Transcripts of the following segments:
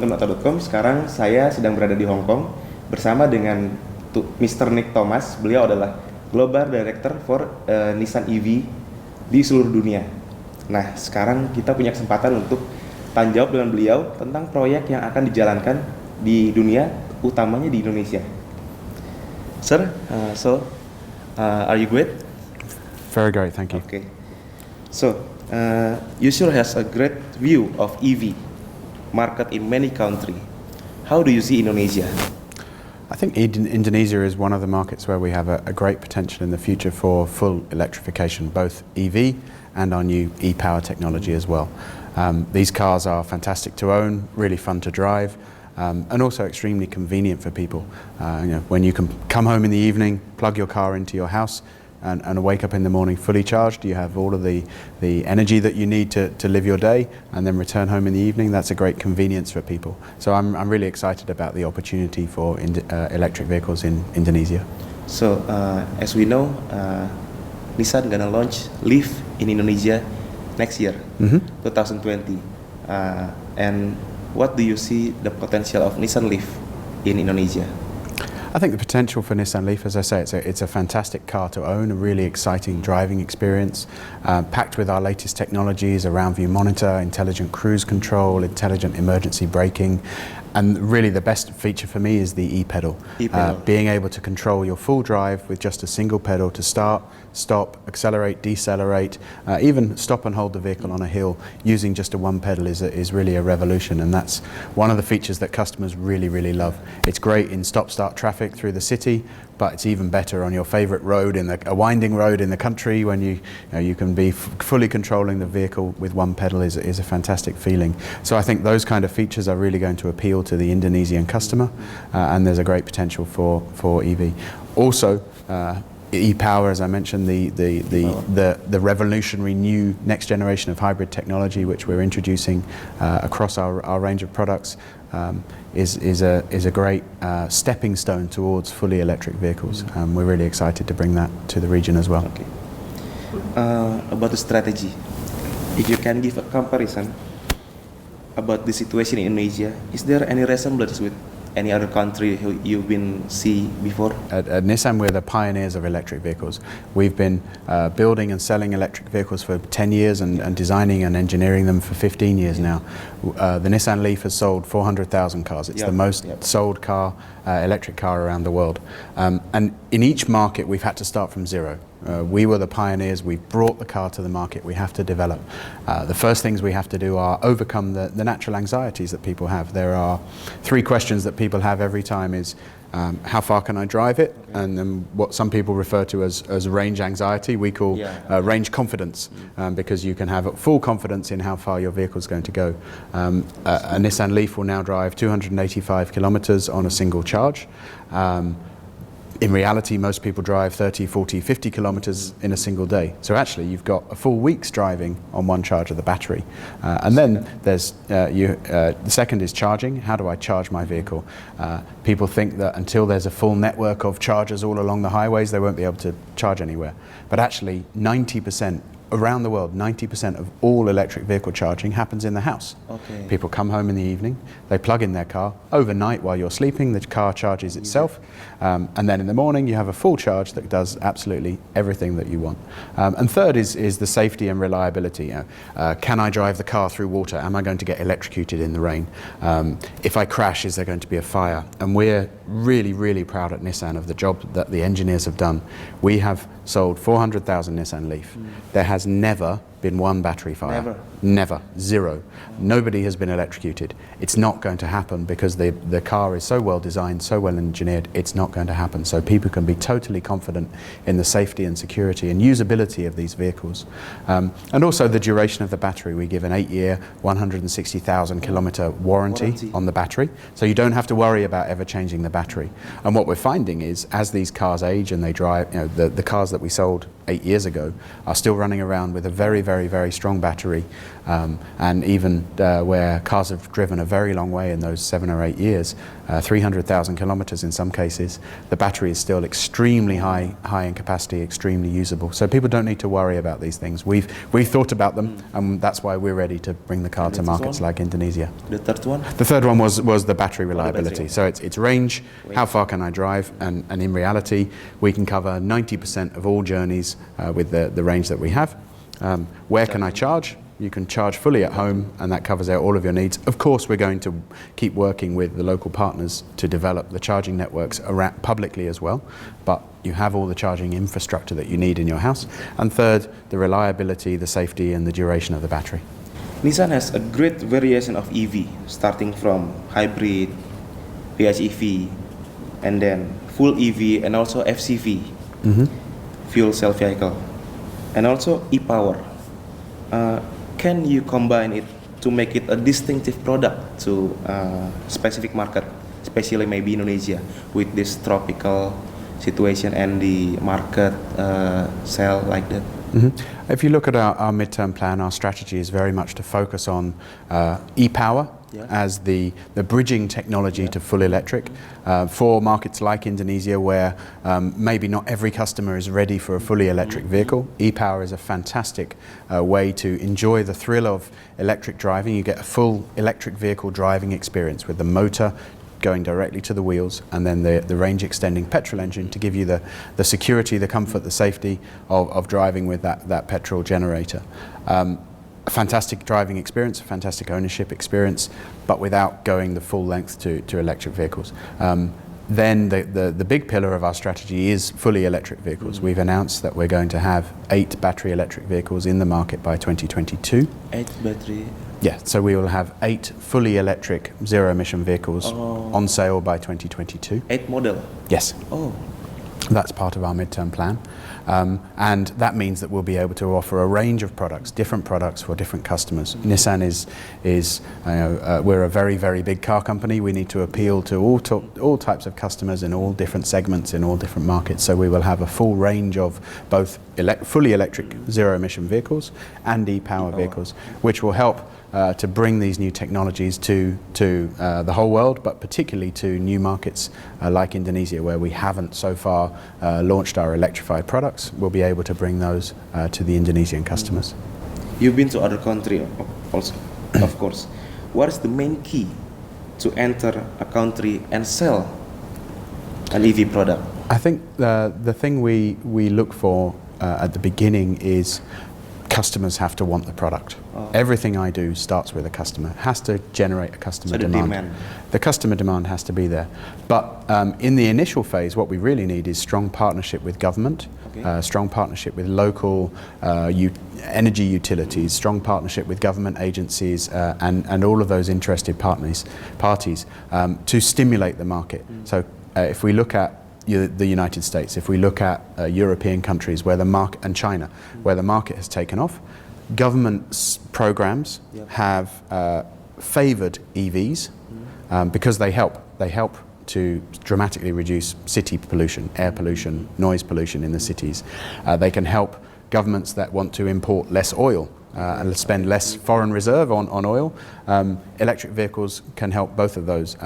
teman-teman sekarang saya sedang berada di Hong Kong bersama dengan Mr. Nick Thomas. Beliau adalah Global Director for Nissan EV di seluruh dunia. Nah, sekarang kita punya kesempatan untuk tanya jawab dengan beliau tentang proyek yang akan dijalankan di dunia, utamanya di Indonesia. Sir, are you great? Very great, thank you. Okay. So, you sure has a great view of EV market in many countries. How do you see Indonesia? I think Indonesia is one of the markets where we have a great potential in the future for full electrification, both EV and our new e-power technology as well. These cars are fantastic to own, really fun to drive, and also extremely convenient for people. When you can come home in the evening, plug your car into your house, and wake up in the morning fully charged, you have all of the energy that you need to live your day, and then return home in the evening. That's a great convenience for people. So I'm really excited about the opportunity for electric vehicles in Indonesia. So as we know, Nissan gonna launch Leaf in Indonesia next year, 2020. And what do you see the potential of Nissan Leaf in Indonesia? I think the potential for Nissan Leaf, as I say, it's a fantastic car to own, a really exciting driving experience, packed with our latest technologies, a round view monitor, intelligent cruise control, intelligent emergency braking, and really the best feature for me is the e-pedal. Being able to control your full drive with just a single pedal to start, stop, accelerate, decelerate, even stop and hold the vehicle on a hill using just one pedal is really a revolution, and that's one of the features that customers really love. It's great in stop-start traffic through the city, but it's even better on your favorite road, a winding road in the country, when you can be fully controlling the vehicle with one pedal is a fantastic feeling. So I think those kind of features are really going to appeal to the Indonesian customer, and there's a great potential for EV. Also, e-power, as I mentioned, the revolutionary new next generation of hybrid technology which we're introducing across our range of products is a great stepping stone towards fully electric vehicles. We're really excited to bring that to the region as well. Okay. About the strategy, if you can give a comparison about the situation in Indonesia, is there any resemblance with any other country who you've been see before? At Nissan, we're the pioneers of electric vehicles. We've been building and selling electric vehicles for 10 years and designing and engineering them for 15 years now. The Nissan Leaf has sold 400,000 cars. It's the most sold car, electric car around the world. And in each market, we've had to start from zero. We were the pioneers. We've brought the car to the market. We have to develop. The first things we have to do are overcome the natural anxieties that people have. There are 3 questions that people have every time is, how far can I drive it? And then what some people refer to as range anxiety, we call range confidence, because you can have full confidence in how far your vehicle is going to go. A Nissan Leaf will now drive 285 kilometers on a single charge. In reality, most people drive 30, 40, 50 kilometers in a single day. So actually, you've got a full week's driving on one charge of the battery. And then there's the second is charging. How do I charge my vehicle? People think that until there's a full network of chargers all along the highways, they won't be able to charge anywhere. But actually, 90%, around the world, 90% of all electric vehicle charging happens in the house. Okay. People come home in the evening, they plug in their car. Overnight, while you're sleeping, the car charges itself. And then in the morning, you have a full charge that does absolutely everything that you want. And third is the safety and reliability. Can I drive the car through water? Am I going to get electrocuted in the rain? If I crash, is there going to be a fire? And we're really proud at Nissan of the job that the engineers have done. We have sold 400,000 Nissan Leaf. There has never been one battery fire. Never. Zero. Nobody has been electrocuted. It's not going to happen because the car is so well designed, so well engineered, it's not going to happen. So people can be totally confident in the safety and security and usability of these vehicles. And also the duration of the battery. We give an 8-year, 160,000 kilometer warranty on the battery. So you don't have to worry about ever changing the battery. And what we're finding is as these cars age and they drive, the cars that we sold 8 years ago are still running around with a very strong battery. and even where cars have driven a very long way in those 7 or 8 years, 300,000 kilometers in some cases, the battery is still extremely high in capacity, extremely usable. So people don't need to worry about these things. We've thought about them, and that's why we're ready to bring the car to markets like Indonesia. The third one? The third one was the battery reliability. battery. So it's range, how far can I drive, and in reality we can cover 90% of all journeys with the range that we have. Where can I charge? You can charge fully at home, and that covers out all of your needs. Of course, we're going to keep working with the local partners to develop the charging networks around publicly as well, but you have all the charging infrastructure that you need in your house. And third, the reliability, the safety, and the duration of the battery. Nissan has a great variation of EV, starting from hybrid, PHEV, and then full EV, and also FCV, fuel cell vehicle, and also e-power. Can you combine it to make it a distinctive product to specific market, especially maybe Indonesia, with this tropical situation and the market sell like that? If you look at our midterm plan, our strategy is very much to focus on e-power as the bridging technology to full electric for markets like Indonesia, where maybe not every customer is ready for a fully electric vehicle. E-power is a fantastic way to enjoy the thrill of electric driving. You get a full electric vehicle driving experience with the motor going directly to the wheels, and then the range extending petrol engine to give you the security, the comfort, the safety of driving with that petrol generator. A fantastic driving experience, a fantastic ownership experience, but without going the full length to electric vehicles. Then the big pillar of our strategy is fully electric vehicles. We've announced that we're going to have 8 battery electric vehicles in the market by 2022. 8 battery? Yeah, so we will have 8 fully electric zero-emission vehicles on sale by 2022. 8 model? Yes. Oh. That's part of our midterm plan. And that means that we'll be able to offer a range of products, different products for different customers. Nissan we're a very, very big car company. We need to appeal to all types of customers in all different segments, in all different markets. So we will have a full range of both fully electric zero-emission vehicles and e-power vehicles, which will help to bring these new technologies to the whole world, but particularly to new markets like Indonesia, where we haven't so far launched our electrified products. We'll be able to bring those to the Indonesian customers. You've been to other countries also, of course. What is the main key to enter a country and sell an EV product? I think the thing we look for at the beginning is customers have to want the product. Everything I do starts with a customer. It has to generate a customer demand. The customer demand has to be there. But in the initial phase, what we really need is strong partnership with government, strong partnership with local energy utilities, strong partnership with government agencies and all of those interested parties to stimulate the market. So if we look at the United States, if we look at European countries where the market, and China, where the market has taken off, government programs have favored EVs because they help to dramatically reduce city pollution, air pollution, noise pollution in the cities. They can help governments that want to import less oil and spend less foreign reserve on oil. Electric vehicles can help both of those,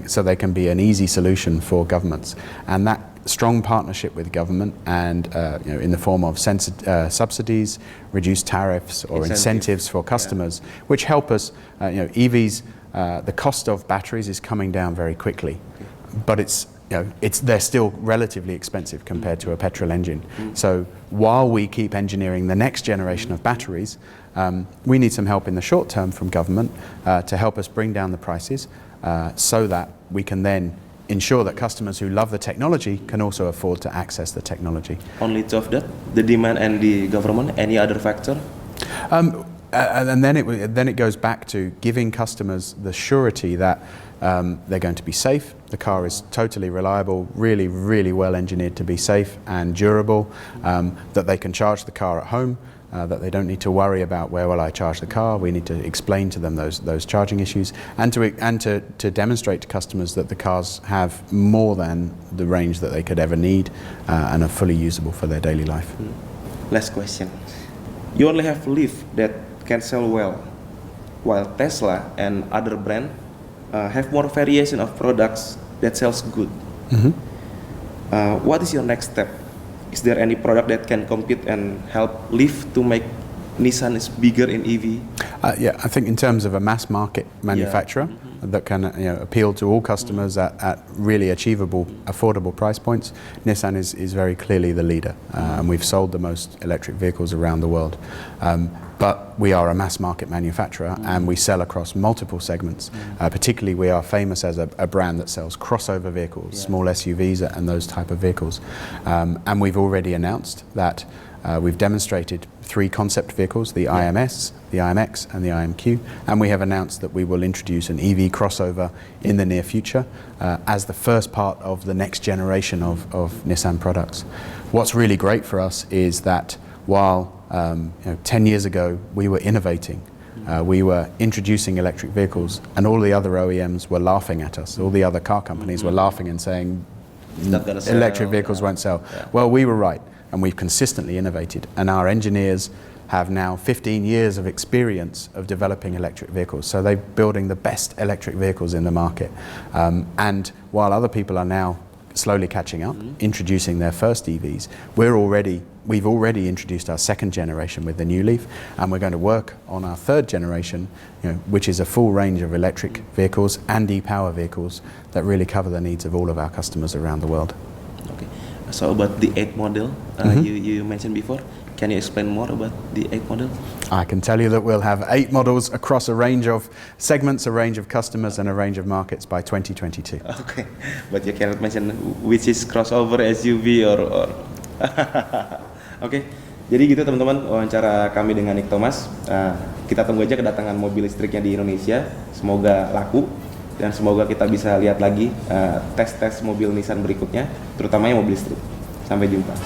so they can be an easy solution for governments. And that strong partnership with government and in the form of subsidies, reduced tariffs or incentives for customers, which help us. EVs, the cost of batteries is coming down very quickly, but they're still relatively expensive compared to a petrol engine. So while we keep engineering the next generation of batteries, we need some help in the short term from government to help us bring down the prices so that we can then ensure that customers who love the technology can also afford to access the technology. Only two of that? The demand and the government? Any other factor? And then it goes back to giving customers the surety that they're going to be safe. The car is totally reliable, really, really well engineered to be safe and durable, that they can charge the car at home, that they don't need to worry about where will I charge the car. We need to explain to them those charging issues and to demonstrate to customers that the cars have more than the range that they could ever need and are fully usable for their daily life. Last question. You only have lived that can sell well, while Tesla and other brand have more variation of products that sells good. What is your next step? Is there any product that can compete and help Leaf to make Nissan is bigger in EV? Yeah, I think in terms of a mass market manufacturer that can appeal to all customers at really achievable, affordable price points, Nissan is very clearly the leader, and we've sold the most electric vehicles around the world. But we are a mass market manufacturer and we sell across multiple segments. Particularly we are famous as a brand that sells crossover vehicles, small SUVs and those type of vehicles. And we've already announced that we've demonstrated 3 concept vehicles, the IMS, the IMX and the IMQ, and we have announced that we will introduce an EV crossover in the near future as the first part of the next generation of Nissan products. What's really great for us is that while 10 years ago we were innovating, we were introducing electric vehicles and all the other OEMs were laughing at us, all the other car companies were laughing and saying electric vehicles won't sell. Well, we were right. And we've consistently innovated, and our engineers have now 15 years of experience of developing electric vehicles. So they're building the best electric vehicles in the market. And while other people are now slowly catching up, introducing their first EVs, we've already introduced our second generation with the new Leaf, and we're going to work on our third generation, which is a full range of electric vehicles and e-power vehicles that really cover the needs of all of our customers around the world. Okay. So about the 8 model you mentioned before, can you explain more about the 8 model? I can tell you that we'll have 8 models across a range of segments, a range of customers and a range of markets by 2022. Okay, but you cannot mention which is crossover, SUV or Oke, jadi gitu teman-teman wawancara kami dengan Nick Thomas. Kita tunggu aja kedatangan mobil listriknya di Indonesia. Semoga laku. Dan semoga kita bisa lihat lagi tes-tes mobil Nissan berikutnya, terutama yang mobil listrik. Sampai jumpa.